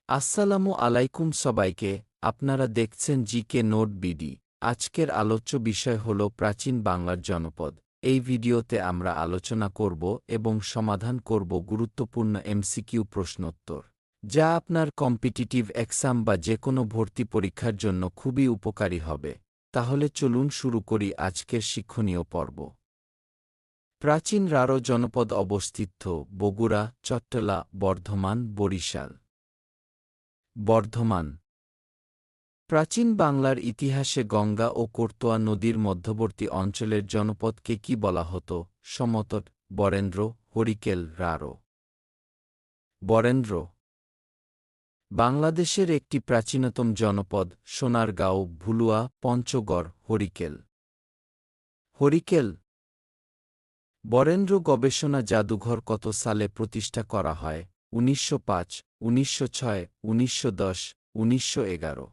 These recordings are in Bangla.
আসসালামু আলাইকুম সবাইকে, আপনারা দেখছেন জিকে নোট বিডি। আজকের আলোচ্য বিষয় হল প্রাচীন বাংলার জনপদ। এই ভিডিওতে আমরা আলোচনা করব এবং সমাধান করব গুরুত্বপূর্ণ এমসিকিউ প্রশ্নোত্তর, যা আপনার কম্পিটিটিভ এক্সাম বা যেকোনো ভর্তি পরীক্ষার জন্য খুবই উপকারী হবে। তাহলে চলুন শুরু করি আজকের শিক্ষণীয় পর্ব। প্রাচীন রাঢ় জনপদ অবস্থিত বগুড়া, চট্টলা, বর্ধমান, বরিশাল। বর্ধমান। প্রাচীন বাংলার ইতিহাসে গঙ্গা ও কোর্তোয়া নদীর মধ্যবর্তী অঞ্চলের জনপদকে কি বলা হতো? সমতট, বরেন্দ্র, হরিকেল, রাঢ়। বরেন্দ্র। বাংলাদেশের একটি প্রাচীনতম জনপদ, সোনারগাঁও, ভুলুয়া, পঞ্চগড়, হরিকেল। হরিকেল। বরেন্দ্র গবেষণা জাদুঘর কত সালে প্রতিষ্ঠা করা হয়? ১৯০৫, ১৯০৬, ১৯১০, ১৯১১।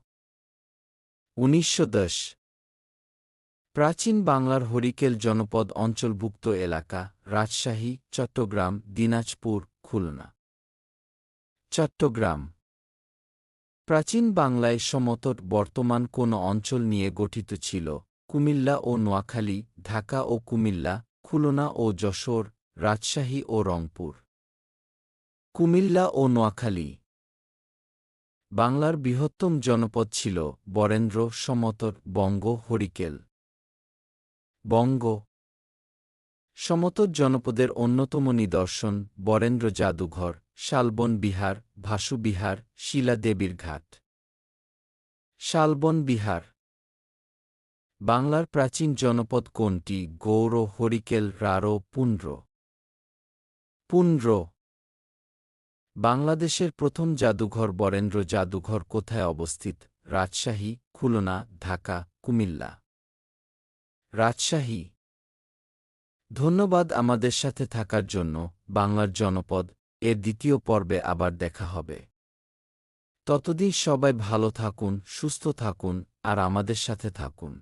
১৯১০। প্রাচীন বাংলার হরিকেল জনপদ অঞ্চলভুক্ত এলাকা, রাজশাহী, চট্টগ্রাম, দিনাজপুর, খুলনা। চট্টগ্রাম। প্রাচীন বাংলায় সমতট বর্তমান কোন অঞ্চল নিয়ে গঠিত ছিল? কুমিল্লা ও নোয়াখালী, ঢাকা ও কুমিল্লা, খুলনা ও যশোর, রাজশাহী ও রংপুর। কুমিল্লা ও নোয়াখালী। বাংলার বৃহত্তম জনপদ ছিল বরেন্দ্র, সমতট, বঙ্গ, হরিকেল। বঙ্গ। সমতট জনপদের অন্যতম নিদর্শন বরেন্দ্র জাদুঘর, শালবন বিহার, ভাসু বিহার, শিলা দেবীর ঘাট। শালবন বিহার। বাংলার প্রাচীন জনপদ কোনটি? গৌড়, হরিকেল, রাঢ়, পুন্ড্র। পুন্ড্র। বাংলাদেশের প্রথম জাদুঘর বরেন্দ্র জাদুঘর কোথায় অবস্থিত? রাজশাহী, খুলনা, ঢাকা, কুমিল্লা। রাজশাহী। ধন্যবাদ আমাদের সাথে থাকার জন্য। বাংলার জনপদ এর দ্বিতীয় পর্বে আবার দেখা হবে। ততদিন সবাই ভালো থাকুন, সুস্থ থাকুন আর আমাদের সাথে থাকুন।